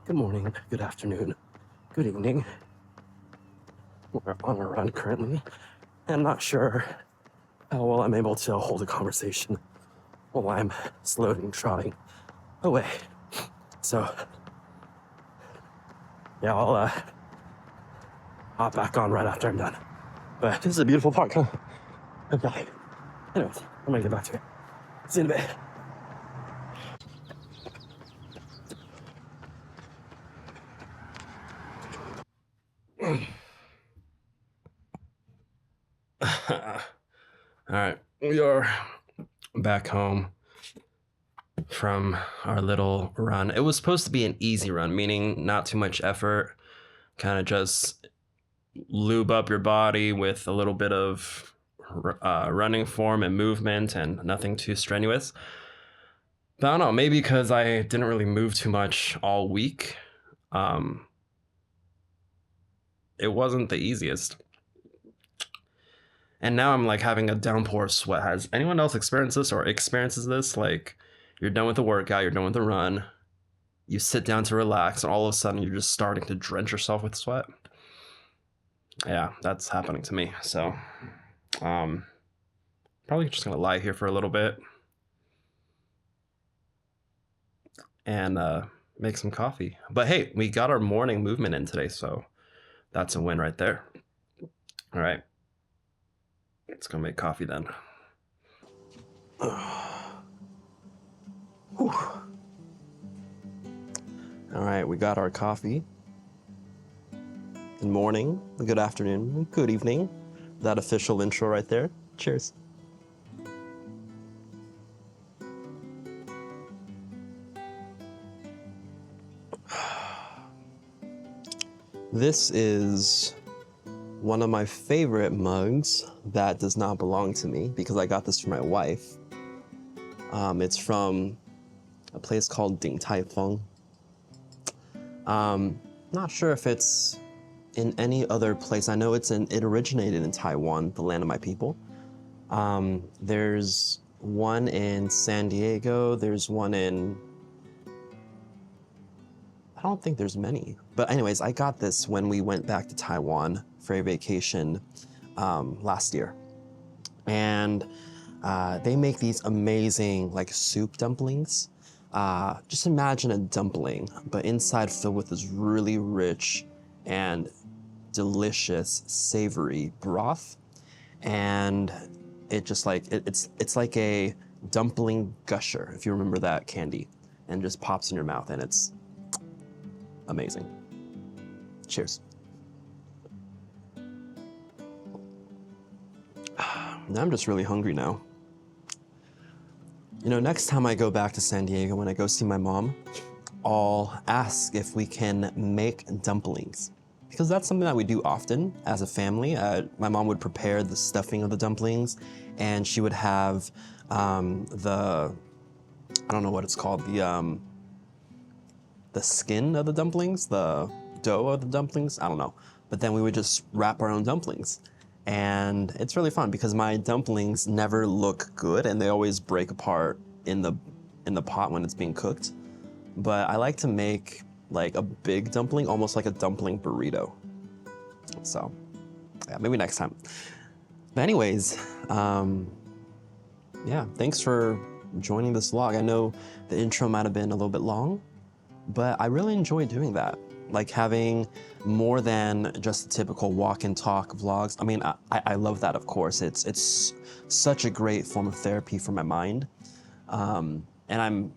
Good morning, good afternoon, good evening. We're on a run currently, and I'm not sure how well I'm able to hold a conversation while I'm slowly trotting away. So, yeah, I'll hop back on right after I'm done. But this is a beautiful park, huh? Okay. Anyways, I'm gonna get back to it. See you in a bit. All right, we are back home from our little run. It was supposed to be an easy run, meaning not too much effort, kind of just lube up your body with a little bit of running form and movement and nothing too strenuous. But I don't know, maybe because I didn't really move too much all week, um, it wasn't the easiest. And now I'm like having a downpour of sweat. Has anyone else experienced this or experiences this? Like, you're done with the workout, you're done with the run, you sit down to relax, and all of a sudden you're just starting to drench yourself with sweat. Yeah, that's happening to me. So, probably just gonna lie here for a little bit and make some coffee. But hey, we got our morning movement in today, so that's a win right there. All right, let's go make coffee then. Whew. All right, we got our coffee. Good morning, good afternoon, good evening. That official intro right there. Cheers. This is one of my favorite mugs that does not belong to me because I got this for my wife. It's from a place called Ding Tai Feng. Not sure if it's in any other place. I know it originated in Taiwan, the land of my people. There's one in San Diego. There's one in, I don't think there's many. But anyways, I got this when we went back to Taiwan for a vacation last year. And they make these amazing like soup dumplings. Just imagine a dumpling, but inside filled with this really rich and delicious savory broth. And it just like, it's like a dumpling gusher, if you remember that candy, and just pops in your mouth and it's amazing. Cheers. Now I'm just really hungry now. You know, next time I go back to San Diego, when I go see my mom, I'll ask if we can make dumplings. Because that's something that we do often as a family. My mom would prepare the stuffing of the dumplings, and she would have I don't know what it's called, the skin of the dumplings, the dough of the dumplings, I don't know. But then we would just wrap our own dumplings. And it's really fun because my dumplings never look good and they always break apart in the pot when it's being cooked. But I like to make like a big dumpling, almost like a dumpling burrito. So yeah, maybe next time. But anyways, yeah, thanks for joining this vlog. I know the intro might have been a little bit long, but I really enjoy doing that. Like having more than just the typical walk and talk vlogs. I mean, I love that, of course. It's such a great form of therapy for my mind. And I'm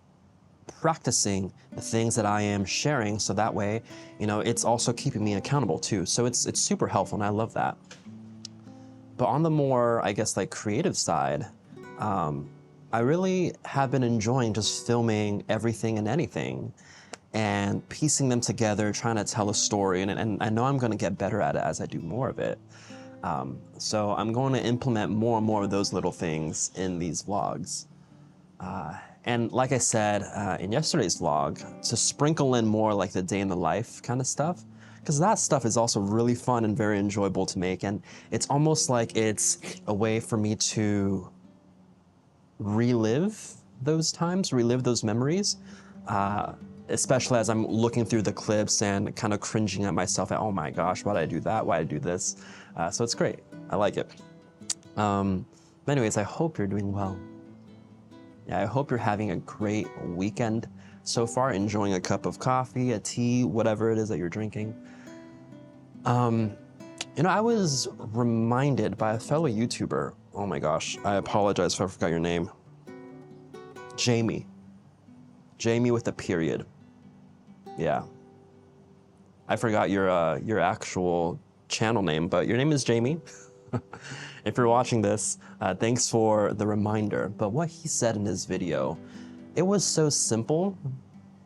practicing the things that I am sharing so that way, you know, it's also keeping me accountable too. So it's super helpful and I love that. But on the more, I guess, like creative side, I really have been enjoying just filming everything and anything and piecing them together, trying to tell a story. And I know I'm gonna get better at it as I do more of it. So I'm going to implement more and more of those little things in these vlogs. And like I said in yesterday's vlog, to sprinkle in more like the day in the life kind of stuff, because that stuff is also really fun and very enjoyable to make. And it's almost like it's a way for me to relive those times, relive those memories. especially as I'm looking through the clips and kind of cringing at myself at, oh my gosh, why did I do that? Why did I do this? So it's great. I like it. But anyways, I hope you're doing well. Yeah, I hope you're having a great weekend so far, enjoying a cup of coffee, a tea, whatever it is that you're drinking. I was reminded by a fellow YouTuber, oh my gosh, I apologize if I forgot your name. Jamie. Jamie with a period. Yeah. I forgot your actual channel name, but your name is Jamie. If you're watching this, thanks for the reminder. But what he said in his video, it was so simple,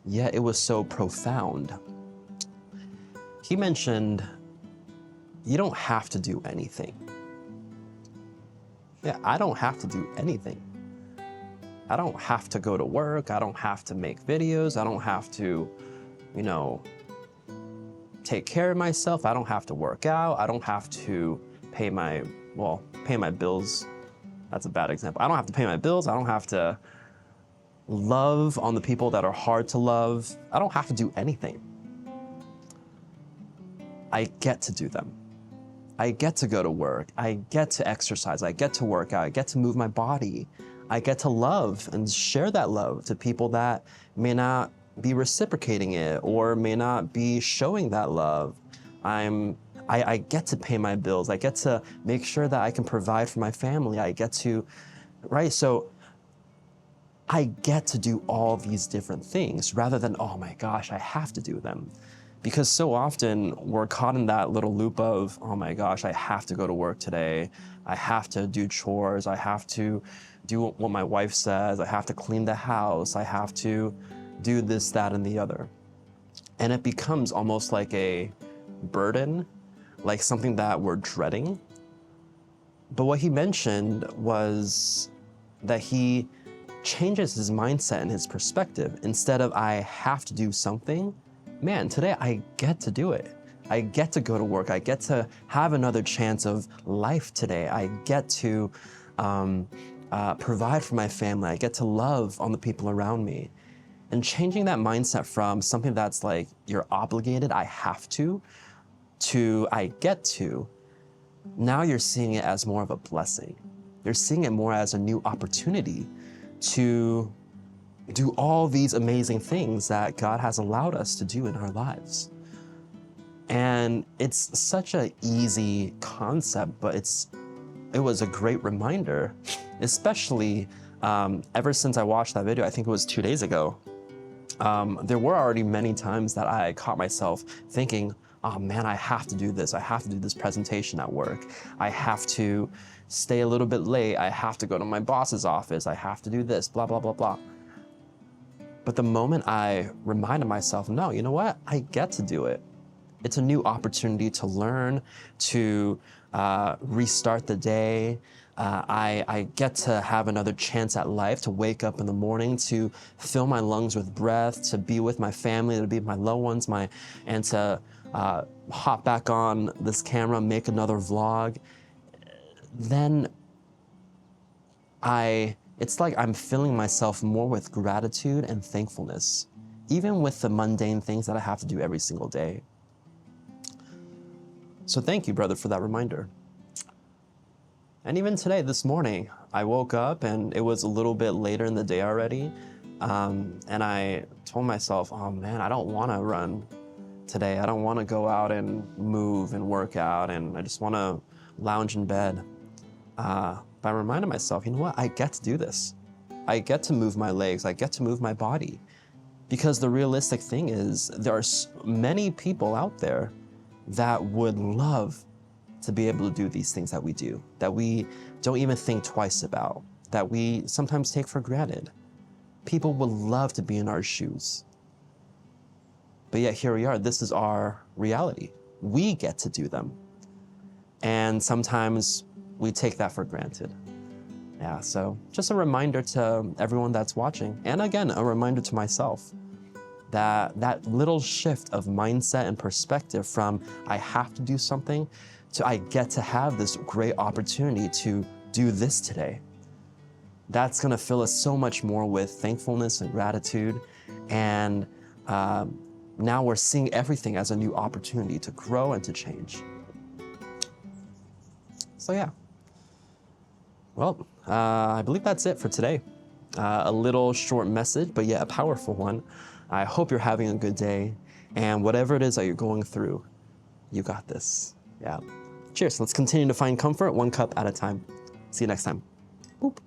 yet it was so profound. He mentioned, you don't have to do anything. Yeah, I don't have to do anything. I don't have to go to work. I don't have to make videos. I don't have to, take care of myself. I don't have to work out. I don't have to pay my bills. That's a bad example. I don't have to pay my bills. I don't have to love on the people that are hard to love. I don't have to do anything. I get to do them. I get to go to work. I get to exercise. I get to work out. I get to move my body. I get to love and share that love to people that may not be reciprocating it or may not be showing that love. I get to pay my bills. I get to make sure that I can provide for my family. I get to, right? So I get to do all these different things rather than, oh my gosh, I have to do them. Because so often we're caught in that little loop of, oh my gosh, I have to go to work today. I have to do chores. I have to do what my wife says. I have to clean the house. I have to do this, that, and the other. And it becomes almost like a burden, like something that we're dreading. But what he mentioned was that he changes his mindset and his perspective. Instead of I have to do something, man, today I get to do it. I get to go to work. I get to have another chance of life today. I get to provide for my family. I get to love on the people around me. And changing that mindset from something that's like you're obligated, I have to I get to, now you're seeing it as more of a blessing. You're seeing it more as a new opportunity to do all these amazing things that God has allowed us to do in our lives. And it's such an easy concept, but it was a great reminder, especially ever since I watched that video. I think it was 2 days ago. There were already many times that I caught myself thinking, oh man, I have to do this. I have to do this presentation at work. I have to stay a little bit late. I have to go to my boss's office. I have to do this, blah, blah, blah, blah. But the moment I reminded myself, no, you know what? I get to do it. It's a new opportunity to learn, to restart the day. I get to have another chance at life, to wake up in the morning, to fill my lungs with breath, to be with my family, to be with my loved ones, and to hop back on this camera, make another vlog. Then it's like I'm filling myself more with gratitude and thankfulness, even with the mundane things that I have to do every single day. So thank you, brother, for that reminder. And even today, this morning, I woke up and it was a little bit later in the day already. And I told myself, oh man, I don't want to run today. I don't want to go out and move and work out, and I just want to lounge in bed. But I reminded myself, you know what? I get to do this. I get to move my legs. I get to move my body. Because the realistic thing is, there are many people out there that would love to be able to do these things that we do, that we don't even think twice about, that we sometimes take for granted. People would love to be in our shoes. But yet here we are, this is our reality. We get to do them. And sometimes we take that for granted. Yeah, so just a reminder to everyone that's watching, and again, a reminder to myself, that little shift of mindset and perspective from I have to do something to I get to have this great opportunity to do this today. That's gonna fill us so much more with thankfulness and gratitude, and now we're seeing everything as a new opportunity to grow and to change. So yeah. Well, I believe that's it for today. A little short message, but yet a powerful one. I hope you're having a good day, and whatever it is that you're going through, you got this. Yeah. Cheers. Let's continue to find comfort one cup at a time. See you next time. Boop.